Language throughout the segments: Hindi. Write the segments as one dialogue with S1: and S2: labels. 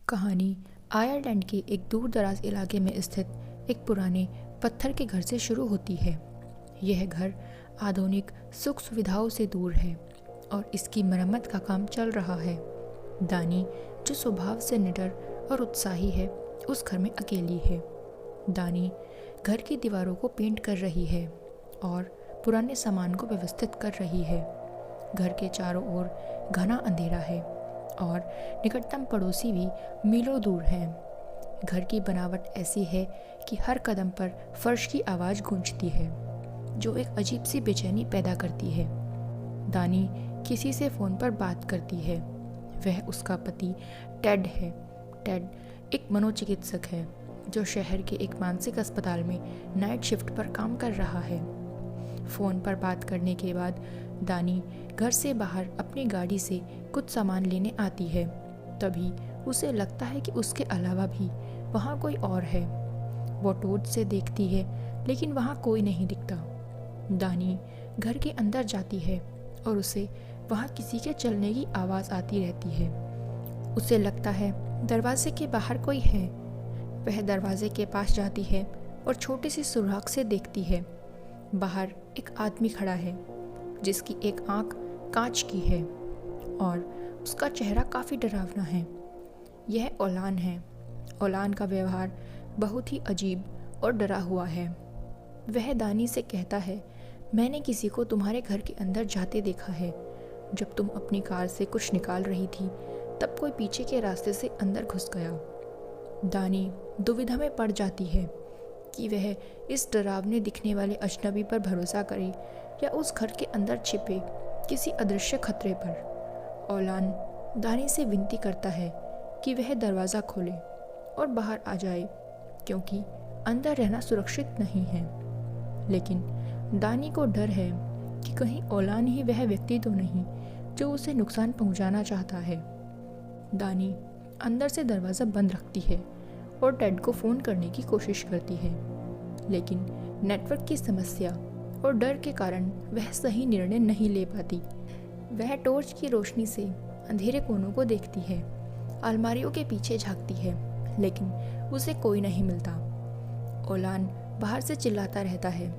S1: कहानी आयरलैंड के एक दूर दराज इलाके में स्थित एक पुराने पत्थर के घर से शुरू होती है। यह घर आधुनिक सुख सुविधाओं से दूर है और इसकी मरम्मत का काम चल रहा है। दानी, जो स्वभाव से निडर और उत्साही है, उस घर में अकेली है। दानी घर की दीवारों को पेंट कर रही है और पुराने सामान को व्यवस्थित कर रही है। घर के चारों ओर घना अंधेरा है और निकटतम पड़ोसी भी मीलों दूर हैं। घर की बनावट ऐसी है कि हर कदम पर फर्श की आवाज़ गूंजती है, जो एक अजीब सी बेचैनी पैदा करती है। दानी किसी से फ़ोन पर बात करती है। वह उसका पति टेड है। टेड एक मनोचिकित्सक है जो शहर के एक मानसिक अस्पताल में नाइट शिफ्ट पर काम कर रहा है। फ़ोन पर बात करने के बाद दानी घर से बाहर अपनी गाड़ी से कुछ सामान लेने आती है। तभी उसे लगता है कि उसके अलावा भी वहाँ कोई और है। वो टॉर्च से देखती है, लेकिन वहाँ कोई नहीं दिखता। दानी घर के अंदर जाती है और उसे वहाँ किसी के चलने की आवाज़ आती रहती है। उसे लगता है दरवाजे के बाहर कोई है। वह दरवाजे के पास जाती है और छोटी सी सुराख से देखती है। बाहर एक आदमी खड़ा है जिसकी एक आंख कांच की है और उसका चेहरा काफ़ी डरावना है। यह ओलान है। ओलान का व्यवहार बहुत ही अजीब और डरा हुआ है। वह दानी से कहता है, मैंने किसी को तुम्हारे घर के अंदर जाते देखा है। जब तुम अपनी कार से कुछ निकाल रही थी, तब कोई पीछे के रास्ते से अंदर घुस गया। दानी दुविधा में पड़ जाती है कि वह इस डरावने दिखने वाले अजनबी पर भरोसा करे या उस घर के अंदर छिपे किसी अदृश्य खतरे पर। ओलान दानी से विनती करता है कि वह दरवाज़ा खोले और बाहर आ जाए, क्योंकि अंदर रहना सुरक्षित नहीं है। लेकिन दानी को डर है कि कहीं ओलान ही वह व्यक्ति तो नहीं जो उसे नुकसान पहुंचाना चाहता है। दानी अंदर से दरवाज़ा बंद रखती है और टेड को फ़ोन करने की कोशिश करती है, लेकिन नेटवर्क की समस्या और डर के कारण वह सही निर्णय नहीं ले पाती। वह टॉर्च की रोशनी से अंधेरे कोनों को देखती है, अलमारियों के पीछे झांकती है, लेकिन उसे कोई नहीं मिलता। ओलान बाहर से चिल्लाता रहता है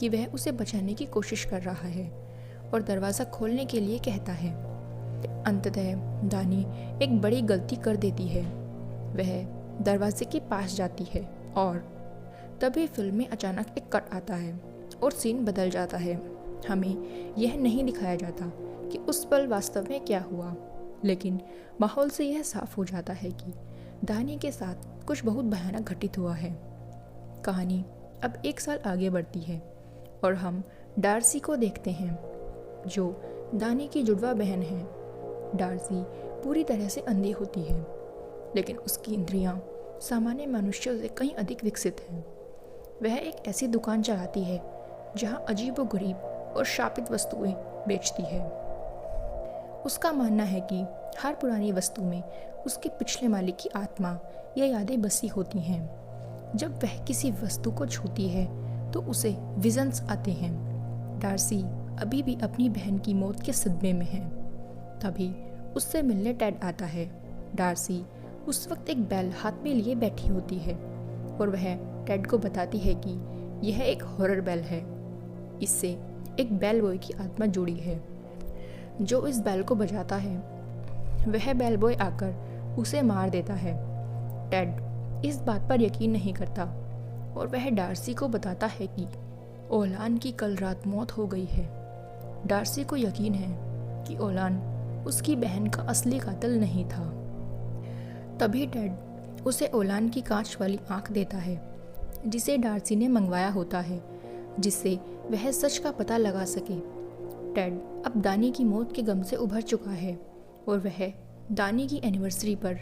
S1: कि वह उसे बचाने की कोशिश कर रहा है और दरवाज़ा खोलने के लिए कहता है। अंततः दानी एक बड़ी गलती कर देती है। वह दरवाजे के पास जाती है और तभी फिल्म में अचानक एक कट आता है और सीन बदल जाता है। हमें यह नहीं दिखाया जाता कि उस पल वास्तव में क्या हुआ, लेकिन माहौल से यह साफ हो जाता है कि दानी के साथ कुछ बहुत भयानक घटित हुआ है। कहानी अब 1 साल आगे बढ़ती है और हम डार्सी को देखते हैं, जो दानी की जुड़वा बहन है। डार्सी पूरी तरह से अंधी होती है, लेकिन उसकी इंद्रियां सामान्य मनुष्यों से कहीं अधिक विकसित हैं। वह एक ऐसी दुकान चलाती है जहां अजीबोगरीब और शापित वस्तुएं बेचती है। उसका मानना है कि हर पुरानी वस्तु में उसके पिछले मालिक की आत्मा या यादें बसी होती हैं। जब वह किसी वस्तु को छूती है तो उसे विजन्स आते हैं। डार्सी अभी भी अपनी बहन की मौत के सदमे में है। तभी उससे मिलने टेड आता है। डार्सी उस वक्त एक बैल हाथ में लिए बैठी होती है और वह टेड को बताती है कि यह एक हॉरर बैल है। इससे एक बैल बॉय की आत्मा जुड़ी है जो इस बैल को बजाता है। वह बैल बॉय आकर उसे मार देता है। टेड इस बात पर यकीन नहीं करता और वह डार्सी को बताता है कि ओलान की कल रात मौत हो गई है। डार्सी को यकीन है कि ओलान उसकी बहन का असली कातिल नहीं था। तभी टेड उसे ओलान की कांच वाली आंख देता है, जिसे डार्सी ने मंगवाया होता है, जिससे वह सच का पता लगा सके। टेड अब दानी की मौत के गम से उभर चुका है और वह दानी की एनिवर्सरी पर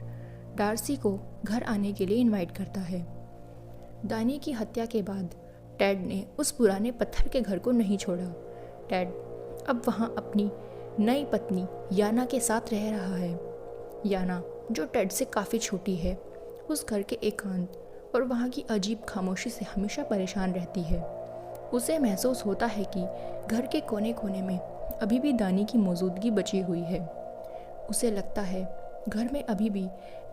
S1: डार्सी को घर आने के लिए इनवाइट करता है। दानी की हत्या के बाद टेड ने उस पुराने पत्थर के घर को नहीं छोड़ा। टेड अब वहाँ अपनी नई पत्नी याना के साथ रह रहा है। याना, जो टेड से काफ़ी छोटी है, उस घर के एकांत और वहाँ की अजीब खामोशी से हमेशा परेशान रहती है। उसे महसूस होता है कि घर के कोने कोने में अभी भी दानी की मौजूदगी बची हुई है। उसे लगता है घर में अभी भी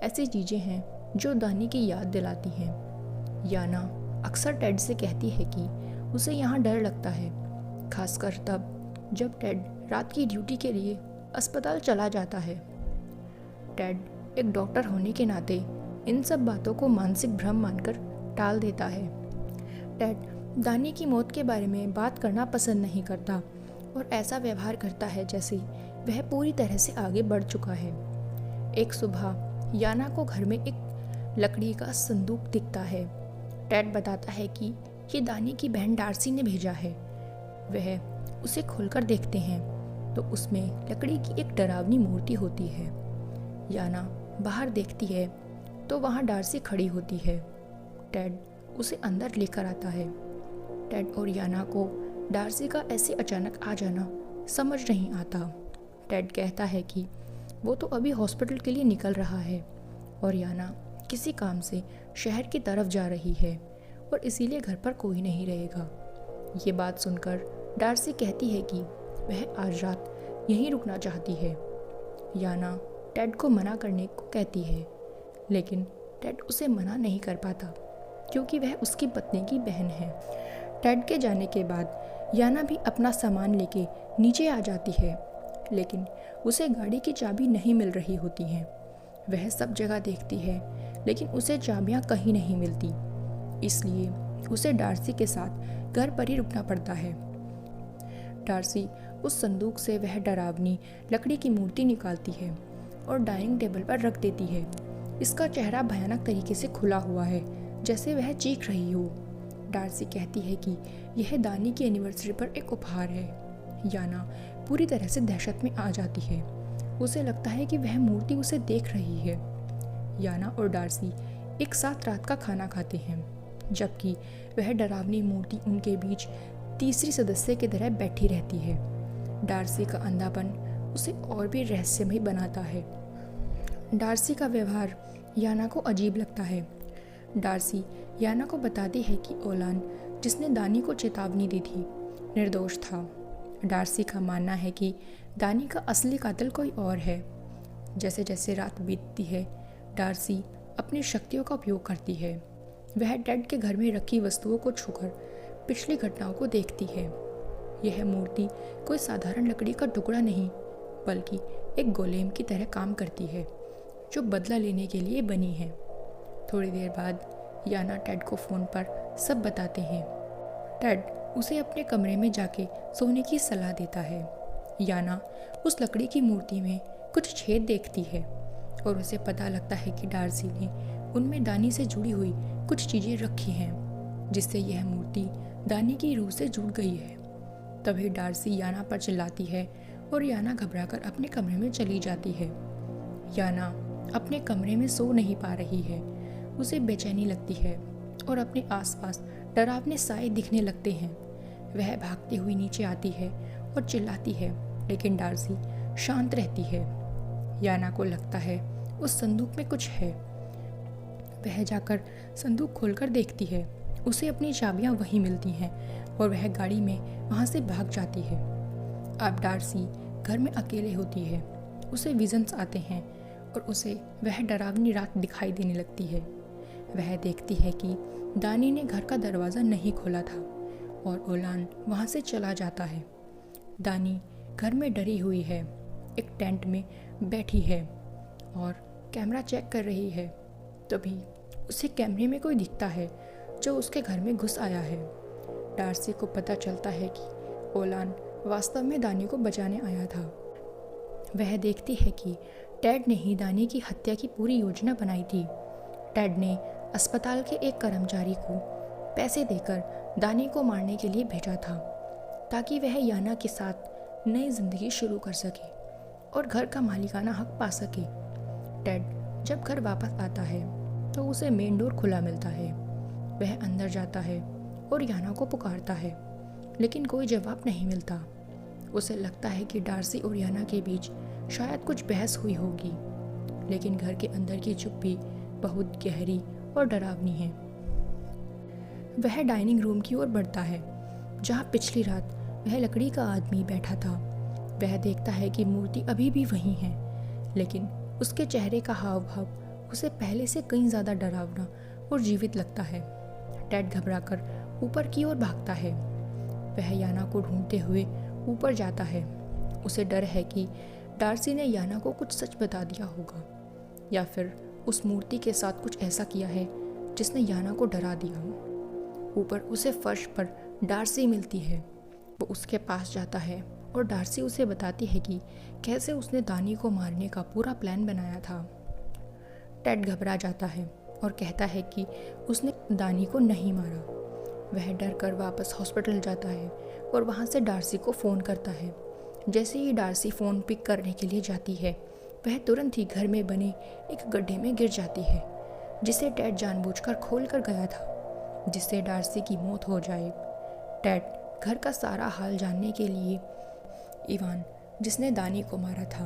S1: ऐसी चीज़ें हैं जो दानी की याद दिलाती हैं। याना अक्सर टेड से कहती है कि उसे यहाँ डर लगता है, खासकर तब जब टेड रात की ड्यूटी के लिए अस्पताल चला जाता है। टेड एक डॉक्टर होने के नाते इन सब बातों को मानसिक भ्रम मानकर टाल देता है। टेड दानी की मौत के बारे में बात करना पसंद नहीं करता और ऐसा व्यवहार करता है जैसे वह पूरी तरह से आगे बढ़ चुका है। एक सुबह याना को घर में एक लकड़ी का संदूक दिखता है। टेड बताता है कि ये दानी की बहन डार्सी ने भेजा है। वह उसे खोलकर देखते हैं तो उसमें लकड़ी की एक डरावनी मूर्ति होती है। याना बाहर देखती है तो वहाँ डार्सी खड़ी होती है। टेड उसे अंदर लेकर आता है। टेड और याना को डार्सी का ऐसे अचानक आ जाना समझ नहीं आता। टेड कहता है कि वो तो अभी हॉस्पिटल के लिए निकल रहा है और याना किसी काम से शहर की तरफ जा रही है और इसीलिए घर पर कोई नहीं रहेगा। ये बात सुनकर डार्सी कहती है कि वह आज रात यहीं रुकना चाहती है। याना टेड को मना करने को कहती है, लेकिन टेड उसे मना नहीं कर पाता क्योंकि वह उसकी पत्नी की बहन है। टेड के जाने के बाद याना भी अपना सामान लेके नीचे आ जाती है, लेकिन उसे गाड़ी की चाबी नहीं मिल रही होती है। वह सब जगह देखती है लेकिन उसे चाबियां कहीं नहीं मिलती, इसलिए उसे डार्सी के साथ घर पर ही रुकना पड़ता है। डार्सी उस संदूक से वह डरावनी लकड़ी की मूर्ति निकालती है और डाइनिंग टेबल पर रख देती है। इसका चेहरा भयानक तरीके से खुला हुआ है, जैसे वह चीख रही हो। डार्सी कहती है कि यह दानी की एनिवर्सरी पर एक उपहार है। याना पूरी तरह से दहशत में आ जाती है। उसे लगता है कि वह मूर्ति उसे देख रही है। याना और डार्सी एक साथ रात का खाना खाते हैं, जबकि वह डरावनी मूर्ति उनके बीच तीसरी सदस्य की तरह बैठी रहती है। डार्सी का अंधापन उसे और भी रहस्यमयी बनाता है। डार्सी का व्यवहार याना को अजीब लगता है। डार्सी याना को बताती है कि ओलान, जिसने दानी को चेतावनी दी थी, निर्दोष था। डार्सी का मानना है कि दानी का असली कातिल कोई और है। जैसे जैसे रात बीतती है, डार्सी अपनी शक्तियों का उपयोग करती है। वह टेड के घर में रखी वस्तुओं को छूकर पिछली घटनाओं को देखती है। यह मूर्ति कोई साधारण लकड़ी का टुकड़ा नहीं, बल्कि एक गोलेम की तरह काम करती है, जो बदला लेने के लिए बनी है। थोड़ी देर बाद याना टेड को फ़ोन पर सब बताते हैं। टेड उसे अपने कमरे में जाके सोने की सलाह देता है। याना उस लकड़ी की मूर्ति में कुछ छेद देखती है और उसे पता लगता है कि डार्सी ने उनमें दानी से जुड़ी हुई कुछ चीज़ें रखी हैं, जिससे यह मूर्ति दानी की रूह से जुड़ गई है। तभी डार्सी याना पर चिल्लाती है और याना घबराकर अपने कमरे में चली जाती है। याना अपने कमरे में सो नहीं पा रही है। उसे बेचैनी लगती है और अपने आसपास डरावने साए दिखने लगते हैं। वह भागती हुई नीचे आती है और चिल्लाती है, लेकिन डार्सी शांत रहती है। याना को लगता है उस संदूक में कुछ है। वह जाकर संदूक खोलकर देखती है। उसे अपनी चाबियां वहीं मिलती हैं और वह गाड़ी में वहां से भाग जाती है। अब डार्सी घर में अकेले होती है। उसे विजन्स आते हैं और उसे वह डरावनी रात दिखाई देने लगती है। वह देखती है कि दानी ने घर का दरवाज़ा नहीं खोला था और ओलान वहाँ से चला जाता है। दानी घर में डरी हुई है, एक टेंट में बैठी है और कैमरा चेक कर रही है। तभी उसे कैमरे में कोई दिखता है जो उसके घर में घुस आया है। डार्सी को पता चलता है कि ओलान वास्तव में दानी को बचाने आया था। वह देखती है कि टेड ने ही दानी की हत्या की पूरी योजना बनाई थी। टेड ने अस्पताल के एक कर्मचारी को पैसे देकर दानी को मारने के लिए भेजा था, ताकि वह याना के साथ नई जिंदगी शुरू कर सके और घर का मालिकाना हक पा सके। टेड जब घर वापस आता है तो उसे मेन डोर खुला मिलता है। वह अंदर जाता है और याना को पुकारता है, लेकिन कोई जवाब नहीं मिलता। उसे लगता है कि डार्सी और याना के बीच शायद कुछ बहस हुई होगी, लेकिन घर के अंदर की चुप्पी बहुत गहरी और डरावनी है। वह डाइनिंग रूम की ओर बढ़ता है, जहाँ पिछली रात वह लकड़ी का आदमी बैठा था। वह देखता है कि मूर्ति अभी भी वहीं है, लेकिन उसके चेहरे का हाव भाव उसे पहले से कहीं ज़्यादा डरावना और जीवित लगता है। टेड घबराकर ऊपर की ओर भागता है। वह याना को ढूंढते हुए ऊपर जाता है। उसे डर है कि डार्सी ने याना को कुछ सच बता दिया होगा या फिर उस मूर्ति के साथ कुछ ऐसा किया है जिसने याना को डरा दिया। ऊपर उसे फर्श पर डार्सी मिलती है। वो उसके पास जाता है और डार्सी उसे बताती है कि कैसे उसने दानी को मारने का पूरा प्लान बनाया था। टेड घबरा जाता है और कहता है कि उसने दानी को नहीं मारा। वह डर कर वापस हॉस्पिटल जाता है और वहाँ से डार्सी को फ़ोन करता है। जैसे ही डार्सी फ़ोन पिक करने के लिए जाती है, वह तुरंत ही घर में बने एक गड्ढे में गिर जाती है, जिसे टेड जानबूझकर खोल कर गया था, जिससे डार्सी की मौत हो जाए। टेड घर का सारा हाल जानने के लिए इवान, जिसने दानी को मारा था,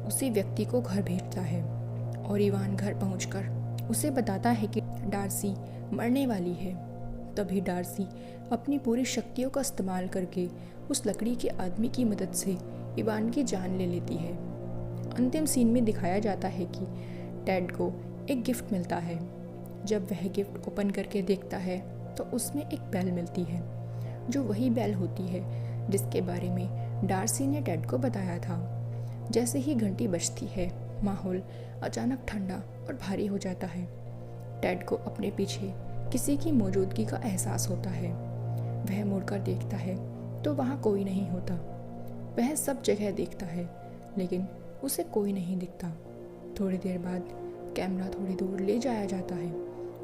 S1: उसी व्यक्ति को घर भेजता है और इवान घर पहुंचकर उसे बताता है कि डार्सी मरने वाली है। तभी डार्सी अपनी पूरी शक्तियों का इस्तेमाल करके उस लकड़ी के आदमी की मदद से इवान की जान ले लेती है। अंतिम सीन में दिखाया जाता है कि टेड को एक गिफ्ट मिलता है। जब वह गिफ्ट ओपन करके देखता है तो उसमें एक बेल मिलती है, जो वही बेल होती है जिसके बारे में डार्सी ने टेड को बताया था। जैसे ही घंटी बजती है, माहौल अचानक ठंडा और भारी हो जाता है। टेड को अपने पीछे किसी की मौजूदगी का एहसास होता है। वह मुड़कर देखता है तो वहाँ कोई नहीं होता। वह सब जगह देखता है लेकिन उसे कोई नहीं दिखता। थोड़ी देर बाद कैमरा थोड़ी दूर ले जाया जाता है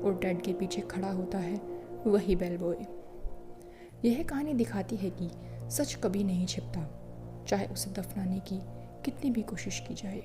S1: और टेड के पीछे खड़ा होता है वही बेल बॉय। यह कहानी दिखाती है कि सच कभी नहीं छिपता, चाहे उसे दफनाने की कितनी भी कोशिश की जाए।